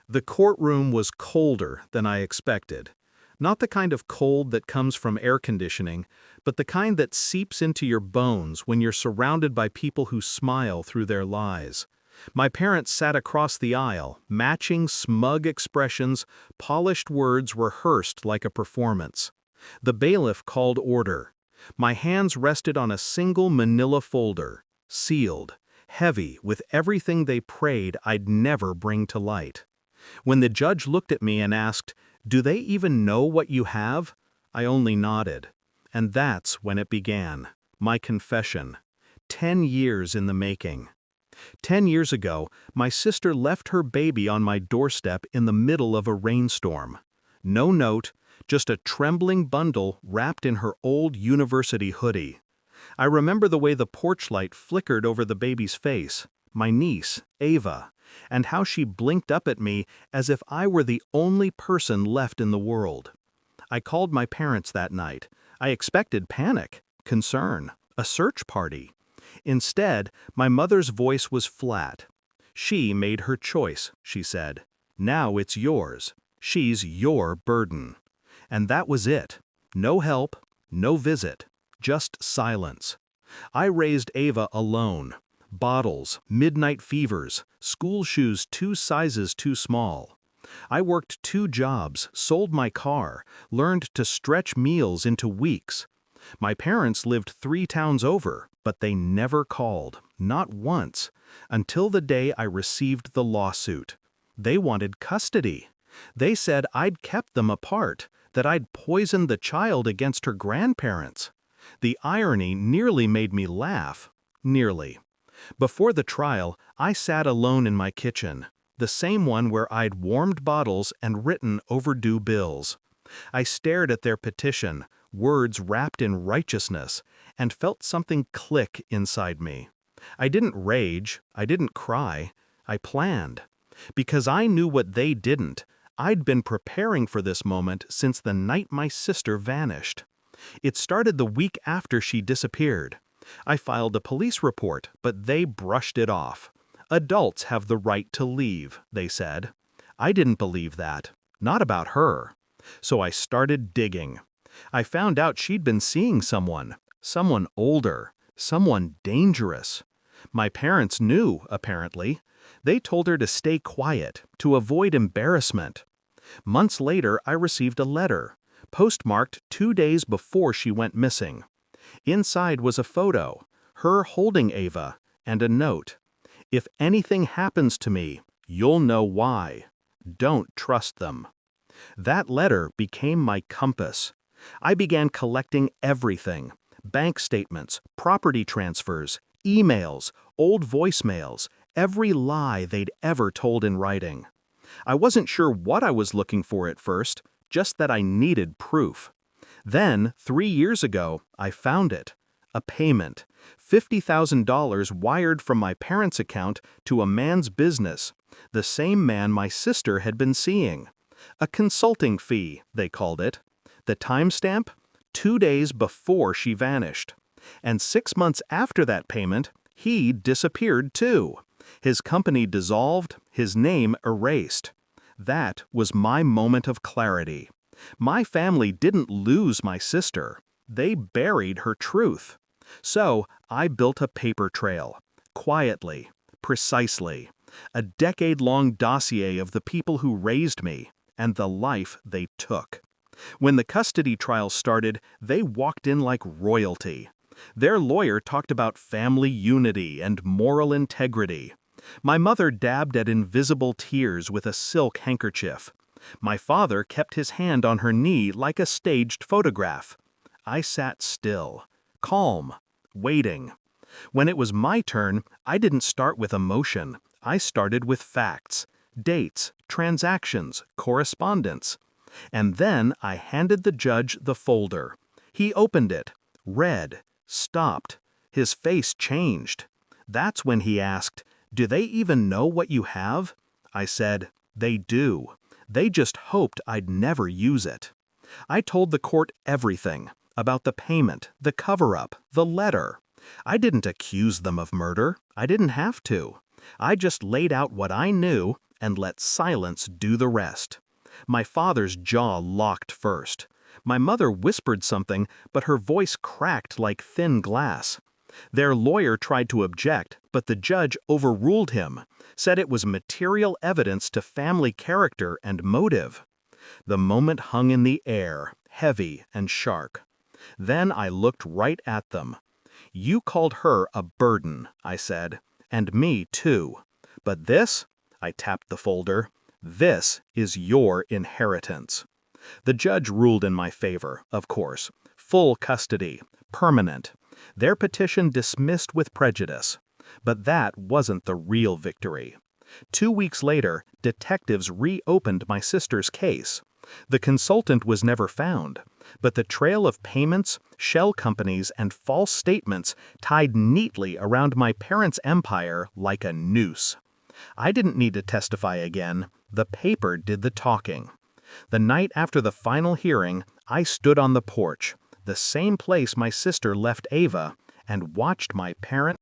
The courtroom was colder than I expected. Not the kind of cold that comes from air conditioning, but the kind that seeps into your bones when you're surrounded by people who smile through their lies. My parents sat across the aisle, matching smug expressions, polished words rehearsed like a performance. The bailiff called order. My hands rested on a single manila folder, sealed, heavy with everything they prayed I'd never bring to light. When the judge looked at me and asked, "Do they even know what you have?" I only nodded. And that's when it began. My confession. 10 years in the making. 10 years ago, my sister left her baby on my doorstep in the middle of a rainstorm. No note, just a trembling bundle wrapped in her old university hoodie. I remember the way the porch light flickered over the baby's face, my niece, Ava, and how she blinked up at me as if I were the only person left in the world. I called my parents that night. I expected panic, concern, a search party. Instead, my mother's voice was flat. She made her choice, she said. Now it's yours. She's your burden. And that was it. No help, no visit, just silence. I raised Ava alone. Bottles, midnight fevers, school shoes 2 sizes too small. I worked 2 jobs, sold my car, learned to stretch meals into weeks. My parents lived 3 towns over, but they never called, not once, until the day I received the lawsuit. They wanted custody. They said I'd kept them apart, that I'd poisoned the child against her grandparents. The irony nearly made me laugh. Nearly. Before the trial, I sat alone in my kitchen, the same one where I'd warmed bottles and written overdue bills. I stared at their petition, words wrapped in righteousness, and felt something click inside me. I didn't rage, I didn't cry, I planned. Because I knew what they didn't, I'd been preparing for this moment since the night my sister vanished. It started the week after she disappeared. I filed a police report, but they brushed it off. Adults have the right to leave, they said. I didn't believe that. Not about her. So I started digging. I found out she'd been seeing someone older, someone dangerous. My parents knew, apparently. They told her to stay quiet, to avoid embarrassment. Months later, I received a letter, postmarked 2 days before she went missing. Inside was a photo, her holding Ava, and a note. If anything happens to me, you'll know why. Don't trust them. That letter became my compass. I began collecting everything: bank statements, property transfers, emails, old voicemails, every lie they'd ever told in writing. I wasn't sure what I was looking for at first, just that I needed proof. Then, 3 years ago, I found it. A payment. $50,000 wired from my parents' account to a man's business, the same man my sister had been seeing. A consulting fee, they called it. The timestamp? 2 days before she vanished. And 6 months after that payment, he disappeared too. His company dissolved, his name erased. That was my moment of clarity. My family didn't lose my sister. They buried her truth. So I built a paper trail. Quietly, precisely. A decade-long dossier of the people who raised me and the life they took. When the custody trial started, they walked in like royalty. Their lawyer talked about family unity and moral integrity. My mother dabbed at invisible tears with a silk handkerchief. My father kept his hand on her knee like a staged photograph. I sat still, calm, waiting. When it was my turn, I didn't start with emotion. I started with facts, dates, transactions, correspondence. And then I handed the judge the folder. He opened it, read, stopped. His face changed. That's when he asked, "Do they even know what you have?" I said, "They do. They just hoped I'd never use it." I told the court everything about the payment, the cover-up, the letter. I didn't accuse them of murder. I didn't have to. I just laid out what I knew and let silence do the rest. My father's jaw locked first. My mother whispered something, but her voice cracked like thin glass. Their lawyer tried to object, but the judge overruled him, said it was material evidence to family character and motive. The moment hung in the air, heavy and sharp. Then I looked right at them. "You called her a burden," I said, "and me too. But this," I tapped the folder, "this is your inheritance." The judge ruled in my favor, of course. Full custody, permanent. Their petition dismissed with prejudice. But that wasn't the real victory. 2 weeks later, detectives reopened my sister's case. The consultant was never found, but the trail of payments, shell companies, and false statements tied neatly around my parents' empire like a noose. I didn't need to testify again. The paper did the talking. The night after the final hearing, I stood on the porch, the same place my sister left Ava, and watched my parents